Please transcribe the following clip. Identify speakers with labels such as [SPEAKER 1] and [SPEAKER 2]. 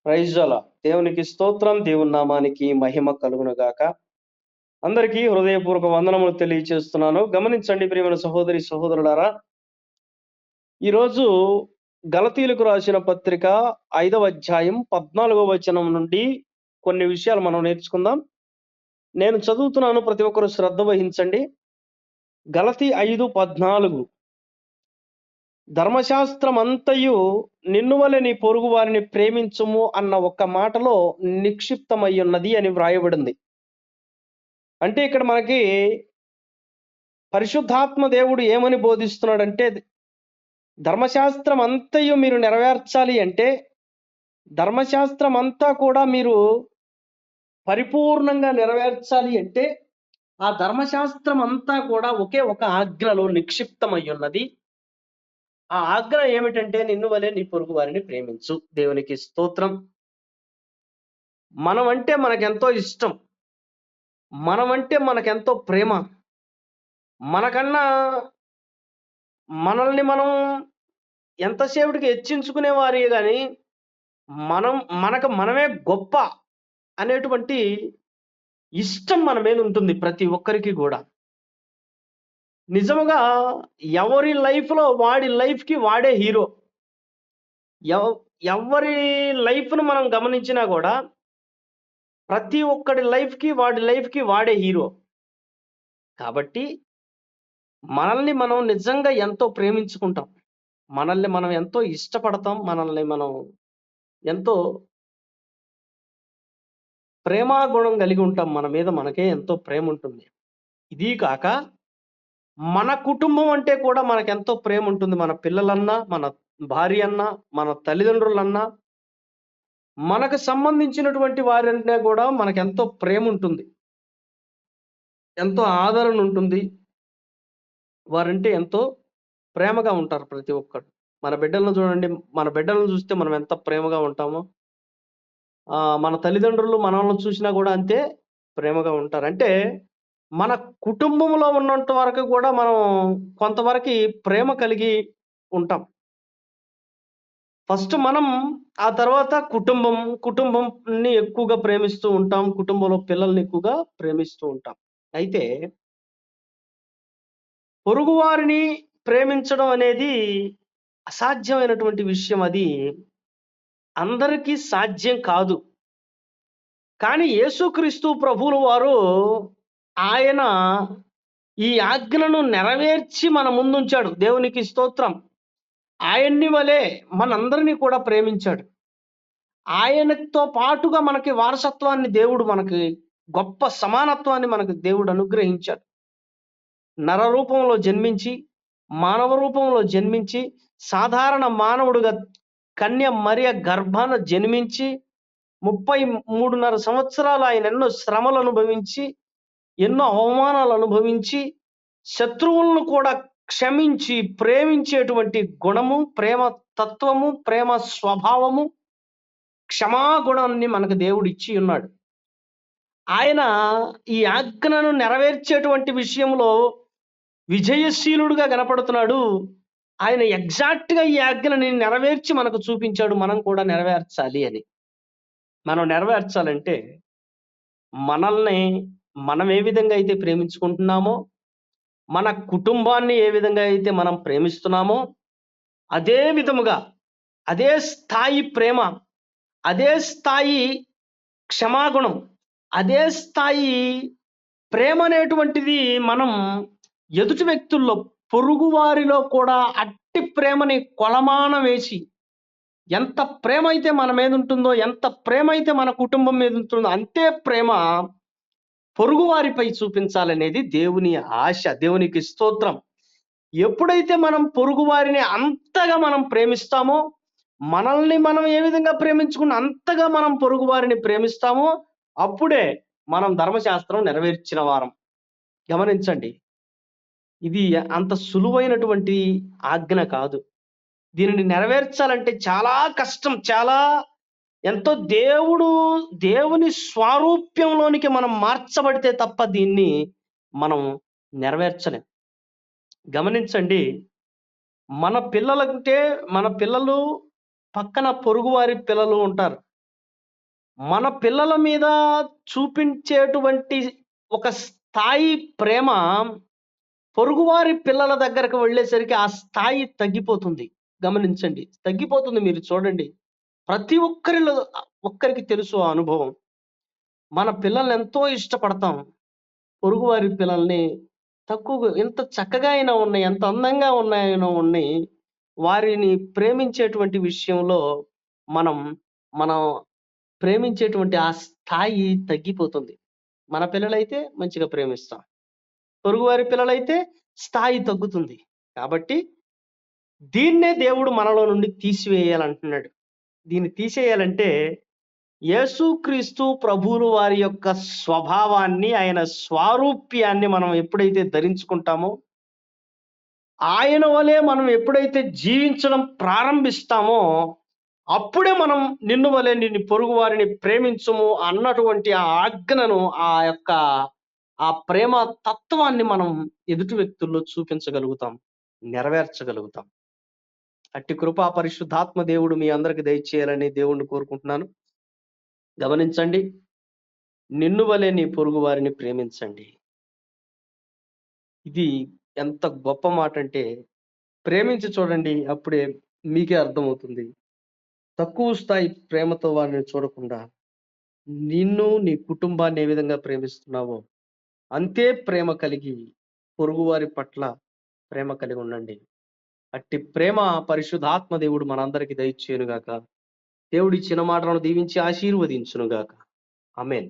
[SPEAKER 1] Praise అలా దేవునికి స్తోత్రం, దేవుని నామానికి మహిమ కలుగును గాక. అందరికీ హృదయపూర్వక వందనములు తెలియచేస్తున్నాను. గమనించండి ప్రియమైన సహోదరి సహోదరులారా, ఈరోజు గలతీయులకు రాసిన పత్రిక 5వ అధ్యాయం 14వ వచనం నుండి కొన్ని విషయాలు మనం నేర్చుకుందాం. నేను చదువుతున్నాను, ప్రతి ఒక్కరు శ్రద్ధ వహించండి. గలతీ 5:14 ధర్మశాస్త్రమంతయు నిన్ను వలె నీ పొరుగు వారిని ప్రేమించుము అన్న ఒక్క మాటలో నిక్షిప్తమై ఉన్నది అని వ్రాయబడింది. అంటే ఇక్కడ మనకి పరిశుద్ధాత్మ దేవుడు ఏమని బోధిస్తున్నాడంటే, ధర్మశాస్త్రం అంతయు మీరు నెరవేర్చాలి అంటే, ధర్మశాస్త్రం అంతా కూడా మీరు పరిపూర్ణంగా నెరవేర్చాలి అంటే, ఆ ధర్మశాస్త్రం అంతా కూడా ఒకే ఒక ఆజ్ఞలో నిక్షిప్తమై ఉన్నది. ఆ ఆజ్ఞ ఏమిటంటే, నిన్ను వలె నీ పొరుగు వారిని ప్రేమించు. దేవునికి స్తోత్రం. మనమంటే మనకెంతో ఇష్టం, మనమంటే మనకెంతో ప్రేమ. మనకన్నా మనల్ని మనం ఎంతసేపటికి హెచ్చించుకునే వారే గాని, మనకు మనమే గొప్ప అనేటువంటి ఇష్టం మన మీద ఉంటుంది ప్రతి ఒక్కరికి కూడా. నిజముగా ఎవరి లైఫ్‌లో వాడి లైఫ్‌కి వాడే హీరో. ఎవరి లైఫ్‌ను మనం గమనించినా కూడా ప్రతి ఒక్కడి వాడి లైఫ్‌కి వాడే హీరో. కాబట్టి మనల్ని మనం నిజంగా ఎంతో ప్రేమించుకుంటాం. మనల్ని మనం ఎంతో ఇష్టపడతాం. మనల్ని మనం ఎంతో ప్రేమ గుణం కలిగి ఉంటాం. మన మీద మనకే ఎంతో ప్రేమ ఉంటుంది. ఇదీ కాక మన కుటుంబం అంటే కూడా మనకెంతో ప్రేమ ఉంటుంది. మన పిల్లలన్నా, మన భార్య అన్నా, మన తల్లిదండ్రులన్నా, మనకు సంబంధించినటువంటి వారంటే కూడా మనకెంతో ప్రేమ ఉంటుంది. ఎంతో ఆదరణ ఉంటుంది. వారంటే ఎంతో ప్రేమగా ఉంటారు ప్రతి ఒక్కరు. మన బిడ్డలను చూడండి, మన బిడ్డలను చూస్తే మనం ఎంత ప్రేమగా ఉంటామో, మన తల్లిదండ్రులు మనల్ని చూసినా కూడా అంతే ప్రేమగా ఉంటారు. అంటే మన కుటుంబంలో ఉన్నంత వరకు కూడా మనం కొంతవరకి ప్రేమ కలిగి ఉంటాం. ఫస్ట్ మనం, ఆ తర్వాత కుటుంబంని ఎక్కువగా ప్రేమిస్తూ ఉంటాం. కుటుంబంలో పిల్లల్ని ఎక్కువగా ప్రేమిస్తూ ఉంటాం. అయితే పొరుగువారిని ప్రేమించడం అనేది అసాధ్యమైనటువంటి విషయం. అది అందరికీ సాధ్యం కాదు. కానీ యేసుక్రీస్తు ప్రభువుల వారు, ఆయన ఈ ఆజ్ఞలను నెరవేర్చి మన ముందుంచాడు. దేవునికి స్తోత్రం. ఆయన్ని వలె మనందరినీ కూడా ప్రేమించాడు. ఆయనతో పాటుగా మనకి వారసత్వాన్ని దేవుడు, మనకి గొప్ప సమానత్వాన్ని మనకు దేవుడు అనుగ్రహించాడు. నర రూపంలో జన్మించి, మానవ రూపంలో జన్మించి, సాధారణ మానవుడుగా కన్య మరియ గర్భాన జన్మించి 33.5 సంవత్సరాలు ఆయన ఎన్నో శ్రమలు అనుభవించి, ఎన్నో అవమానాలు అనుభవించి, శత్రువులను కూడా క్షమించి ప్రేమించేటువంటి గుణము, ప్రేమ తత్వము, ప్రేమ స్వభావము, క్షమాగుణాన్ని మనకు దేవుడు ఇచ్చి ఉన్నాడు. ఆయన ఈ ఆజ్ఞను నెరవేర్చేటువంటి విషయంలో విజయశీలుడుగా కనపడుతున్నాడు. ఆయన ఎగ్జాక్ట్‌గా ఈ ఆజ్ఞని నెరవేర్చి మనకు చూపించాడు. మనం కూడా నెరవేర్చాలి అని. మనం నెరవేర్చాలంటే మనల్ని మనం ఏ విధంగా అయితే ప్రేమించుకుంటున్నామో, మన కుటుంబాన్ని ఏ విధంగా అయితే మనం ప్రేమిస్తున్నామో, అదే విధముగా, అదే స్థాయి ప్రేమ, అదే స్థాయి క్షమాగుణం, అదే స్థాయి ప్రేమ అనేటువంటిది మనం ఎదుటి వ్యక్తుల్లో, పొరుగువారిలో కూడా అట్టి ప్రేమని కొలమానం వేసి, ఎంత ప్రేమ అయితే మన మీద ఉంటుందో, ఎంత ప్రేమ అయితే మన కుటుంబం మీద ఉంటుందో, అంతే ప్రేమ పొరుగువారిపై చూపించాలనేది దేవుని ఆశ. దేవునికి స్తోత్రం. ఎప్పుడైతే మనం పొరుగువారిని అంతగా మనం ప్రేమిస్తామో, మనల్ని మనం ఏ విధంగా ప్రేమించుకున్న అంతగా మనం పొరుగువారిని ప్రేమిస్తామో, అప్పుడే మనం ధర్మశాస్త్రం నెరవేర్చిన వారం. గమనించండి, ఇది అంత సులువైనటువంటి ఆజ్ఞ కాదు. దీనిని నెరవేర్చాలంటే చాలా కష్టం. ఎంతో దేవుని స్వారూప్యంలోనికి మనం మార్చబడితే తప్ప దీన్ని మనం నెరవేర్చలేం. గమనించండి, మన పిల్లలు పక్కన పొరుగువారి పిల్లలు ఉంటారు. మన పిల్లల మీద చూపించేటువంటి ఒక స్థాయి ప్రేమ పొరుగువారి పిల్లల దగ్గరకు వెళ్ళేసరికి ఆ స్థాయి తగ్గిపోతుంది. గమనించండి. తగ్గిపోతుంది, మీరు చూడండి. ప్రతి ఒక్కరికి తెలుసు ఆ అనుభవం. మన పిల్లల్ని ఎంతో ఇష్టపడతాం. పొరుగువారి పిల్లల్ని తక్కువగా, ఎంత చక్కగా అయినా ఉన్నాయి, ఎంత అందంగా ఉన్నాయనో ఉన్నాయి, వారిని ప్రేమించేటువంటి విషయంలో మనం మనం ప్రేమించేటువంటి ఆ స్థాయి తగ్గిపోతుంది. మన పిల్లలైతే మంచిగా ప్రేమిస్తాం. పొరుగువారి పిల్లలైతే స్థాయి తగ్గుతుంది. కాబట్టి దీన్నే దేవుడు మనలో నుండి తీసివేయాలంటున్నాడు. దీన్ని తీసేయాలంటే యేసుక్రీస్తు ప్రభువులు వారి యొక్క స్వభావాన్ని, ఆయన స్వారూప్యాన్ని మనం ఎప్పుడైతే ధరించుకుంటామో, ఆయన వలె మనం ఎప్పుడైతే జీవించడం ప్రారంభిస్తామో, అప్పుడే మనం నిన్ను వలె నిన్ను పొరుగు వారిని ప్రేమించుము అన్నటువంటి ఆ ఆజ్ఞను, ఆ ప్రేమ తత్వాన్ని మనం ఎదుటి వ్యక్తుల్లో చూపించగలుగుతాం, నెరవేర్చగలుగుతాం. అట్టి కృపా పరిశుద్ధాత్మ దేవుడు మీ అందరికి దయచేయాలని దేవుణ్ణి కోరుకుంటున్నాను. గమనించండి, నిన్ను వలె నీ పొరుగు వారిని ప్రేమించండి. ఇది ఎంత గొప్ప మాట అంటే, ప్రేమించి చూడండి, అప్పుడే మీకే అర్థమవుతుంది. తక్కువ స్థాయి ప్రేమతో వారిని చూడకుండా, నిన్ను నీ కుటుంబాన్ని ఏ విధంగా ప్రేమిస్తున్నావో అంతే ప్రేమ కలిగి పొరుగువారి పట్ల ప్రేమ కలిగి ఉండండి. అట్టి ప్రేమ పరిశుద్ధాత్మ దేవుడు మనందరికి దయచేయునుగాక. దేవుడి ఇచ్చిన మాటలను దీవించి ఆశీర్వదించునుగాక. ఆమేన్.